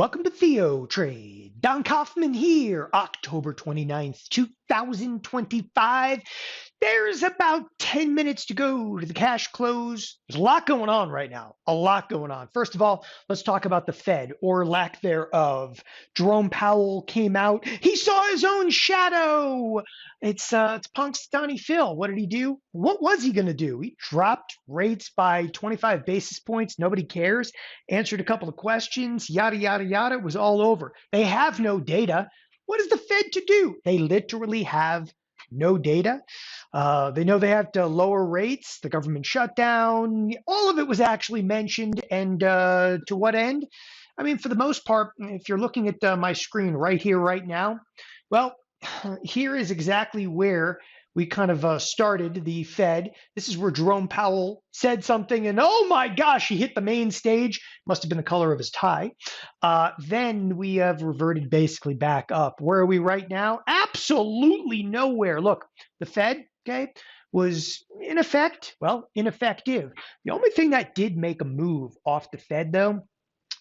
Welcome to TheoTrade. Don Kaufman here, October 29th, 2025. There's about 10 minutes to go to the cash close. There's a lot going on right now, a lot going on. First of all, let's talk about the Fed, or lack thereof. Jerome Powell came out. He saw his own shadow. It's Punk's Donnie Phil. What did he do? What was he going to do? He dropped rates by 25 basis points. Nobody cares. Answered a couple of questions, yada, yada, yada. It was all over. They have no data. What is the Fed to do? They literally have no data. They know they have to lower rates, the government shutdown. All of it was actually mentioned. And to what end? I mean, for the most part, if you're looking at my screen right here, right now, well, here is exactly where we kind of started the Fed. This is where Jerome Powell said something, and oh my gosh, he hit the main stage. Must have been the color of his tie. Then we have reverted basically back up. Where are we right now? Absolutely nowhere. Look, the Fed, okay, was in effect, well, ineffective. The only thing that did make a move off the Fed, though,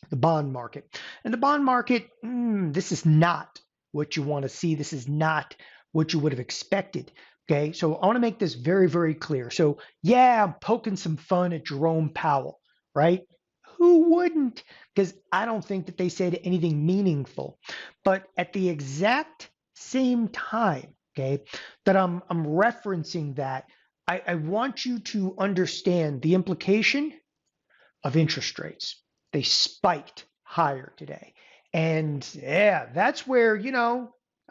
the bond market. And the bond market, this is not what you want to see. This is not what you would have expected. Okay, so I want to make this very, very clear. So yeah, I'm poking some fun at Jerome Powell, right? Who wouldn't? Because I don't think that they said anything meaningful. But at the exact same time, okay, that I'm referencing that, I want you to understand the implication of interest rates. They spiked higher today. And yeah, that's where,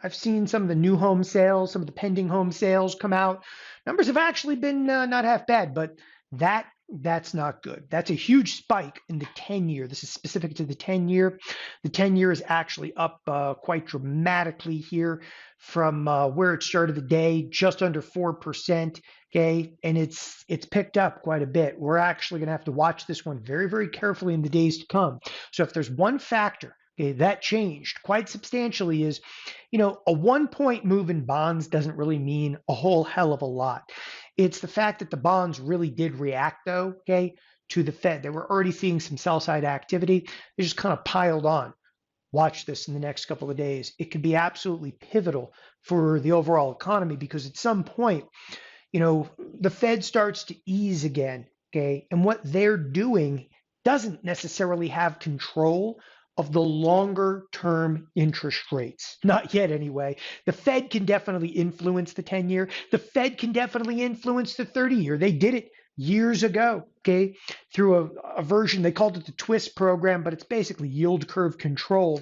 I've seen some of the new home sales, some of the pending home sales come out. Numbers have actually been not half bad, but that's not good. That's a huge spike in the 10-year. This is specific to the 10-year. The 10-year is actually up quite dramatically here from where it started the day, just under 4%. Okay, and it's picked up quite a bit. We're actually going to have to watch this one very, very carefully in the days to come. So if there's one factor, okay, that changed quite substantially is, a 1-point move in bonds doesn't really mean a whole hell of a lot. It's the fact that the bonds really did react, though, okay, to the Fed. They were already seeing some sell-side activity. They just kind of piled on. Watch this in the next couple of days. It could be absolutely pivotal for the overall economy because at some point, the Fed starts to ease again, okay, and what they're doing doesn't necessarily have control of the longer term interest rates. Not yet anyway. The Fed can definitely influence the 10-year. The Fed can definitely influence the 30-year. They did it years ago, okay, through a version, they called it the twist program, but it's basically yield curve control,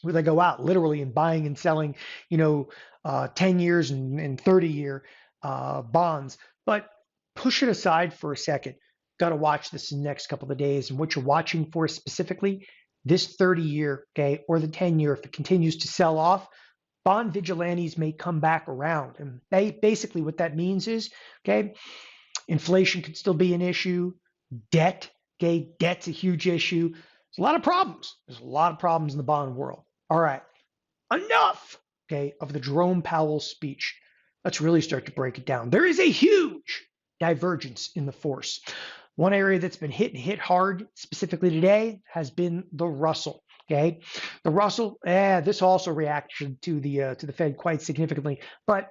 where they go out literally and buying and selling, 10 years and 30-year bonds. But push it aside for a second. Got to watch this in the next couple of days. And what you're watching for specifically, this 30-year, okay, or the 10-year, if it continues to sell off, bond vigilantes may come back around. And basically what that means is, okay, inflation could still be an issue. Debt, okay, debt's a huge issue. There's a lot of problems. There's a lot of problems in the bond world. All right, enough, okay, of the Jerome Powell speech. Let's really start to break it down. There is a huge divergence in the force. One area that's been hit hard specifically today has been the Russell. Okay, the Russell, this also reacted to the Fed quite significantly, but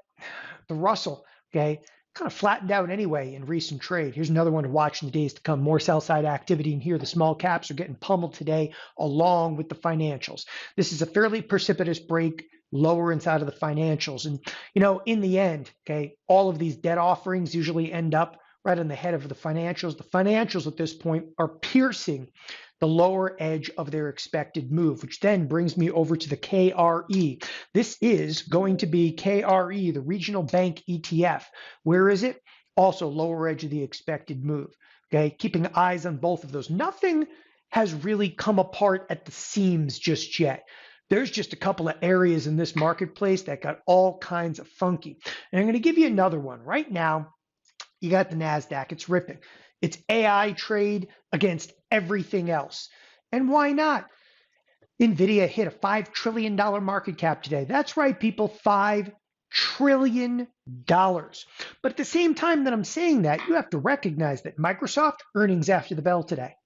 the Russell, okay, kind of flattened out anyway in recent trade. Here's another one to watch in the days to come. More sell side activity, and here the small caps are getting pummeled today along with the financials. This is a fairly precipitous break lower inside of the financials, and in the end, okay, all of these debt offerings usually end up right on the head of the financials. The financials at this point are piercing the lower edge of their expected move, which then brings me over to the KRE. This is going to be KRE, the regional bank ETF. Where is it? Also lower edge of the expected move. Okay, keeping eyes on both of those. Nothing has really come apart at the seams just yet. There's just a couple of areas in this marketplace that got all kinds of funky. And I'm going to give you another one. Right now, you got the Nasdaq, it's ripping. It's AI trade against everything else. And why not? NVIDIA hit a $5 trillion market cap today. That's right, people, $5 trillion. But at the same time that I'm saying that, you have to recognize that Microsoft earnings after the bell today.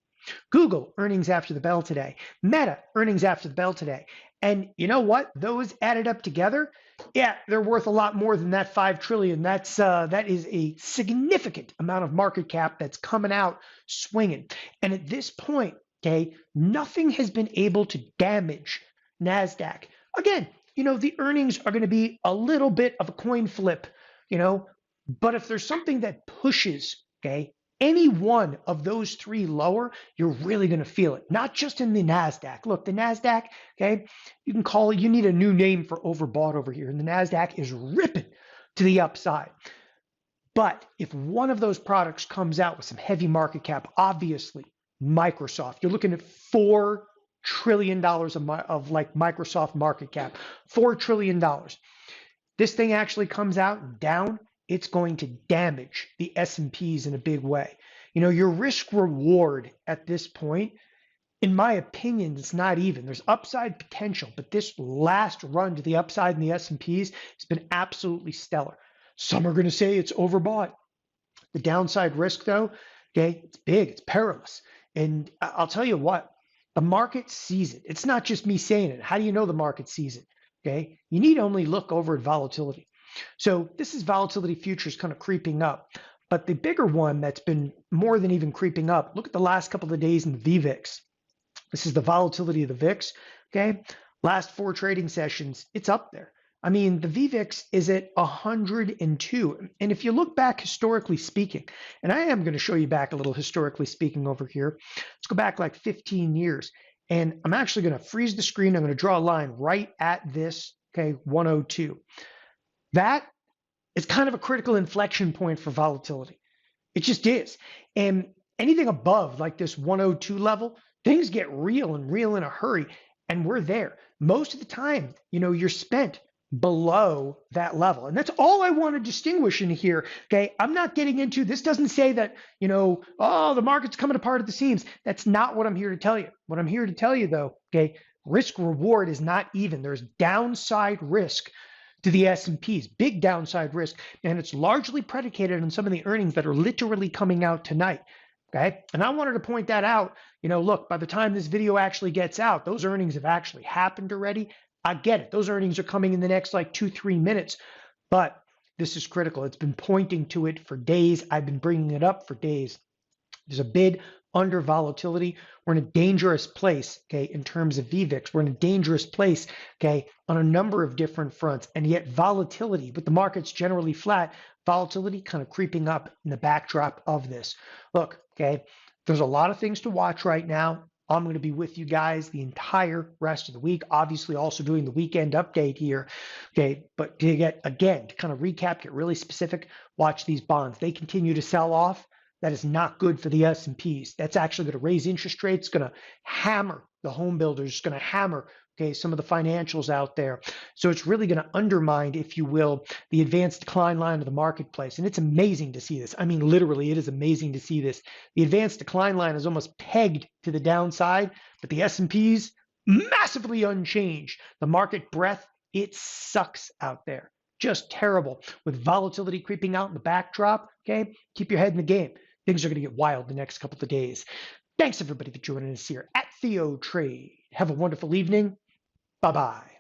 Google, earnings after the bell today. Meta, earnings after the bell today. And you know what? Those added up together, yeah, they're worth a lot more than that 5 trillion. That is a significant amount of market cap that's coming out swinging. And at this point, okay, nothing has been able to damage Nasdaq. Again, the earnings are going to be a little bit of a coin flip, but if there's something that pushes, okay, any one of those three lower, you're really going to feel it. Not just in the Nasdaq. Look, the Nasdaq, okay, you can call it, you need a new name for overbought over here. And the Nasdaq is ripping to the upside. But if one of those products comes out with some heavy market cap, obviously Microsoft, you're looking at $4 trillion of like Microsoft market cap, $4 trillion. This thing actually comes out down, it's going to damage the S&Ps in a big way. Your risk reward at this point, in my opinion, it's not even. There's upside potential, but this last run to the upside in the S&Ps has been absolutely stellar. Some are going to say it's overbought. The downside risk, though, okay, it's big, it's perilous. And I'll tell you what, the market sees it. It's not just me saying it. How do you know the market sees it? Okay, you need only look over at volatility. So this is volatility futures kind of creeping up. But the bigger one that's been more than even creeping up, look at the last couple of days in the VVIX. This is the volatility of the VIX. Okay, last 4 trading sessions, it's up there. I mean, the VVIX is at 102. And if you look back historically speaking, and I am going to show you back a little historically speaking over here. Let's go back like 15 years. And I'm actually going to freeze the screen. I'm going to draw a line right at this, okay, 102. That is kind of a critical inflection point for volatility. It just is. And anything above like this 102 level, things get real in a hurry. And we're there. Most of the time, you're spent below that level. And that's all I want to distinguish in here. Okay. I'm not getting into this. Doesn't say that, oh, the market's coming apart at the seams. That's not what I'm here to tell you. What I'm here to tell you, though, okay, risk reward is not even. There's downside risk to the S&Ps, big downside risk. And it's largely predicated on some of the earnings that are literally coming out tonight. Okay. And I wanted to point that out. Look, by the time this video actually gets out, those earnings have actually happened already. I get it. Those earnings are coming in the next like 2-3 minutes, but this is critical. It's been pointing to it for days. I've been bringing it up for days. There's a bid under volatility. We're in a dangerous place, okay, in terms of VVIX. We're in a dangerous place, okay, on a number of different fronts. And yet volatility, with the markets generally flat, volatility kind of creeping up in the backdrop of this. Look, okay, there's a lot of things to watch right now. I'm going to be with you guys the entire rest of the week, obviously also doing the weekend update here. Okay, but to kind of recap, get really specific, watch these bonds. They continue to sell off. That is not good for the S&Ps. That's actually going to raise interest rates, going to hammer the home builders, going to hammer, okay, some of the financials out there. So it's really going to undermine, if you will, the advanced decline line of the marketplace. And it's amazing to see this. I mean, literally, it is amazing to see this. The advanced decline line is almost pegged to the downside, but the S&Ps massively unchanged. The market breadth, it sucks out there. Just terrible. With volatility creeping out in the backdrop, okay, keep your head in the game. Things are going to get wild the next couple of days. Thanks, everybody, for joining us here at TheoTrade. Have a wonderful evening. Bye-bye.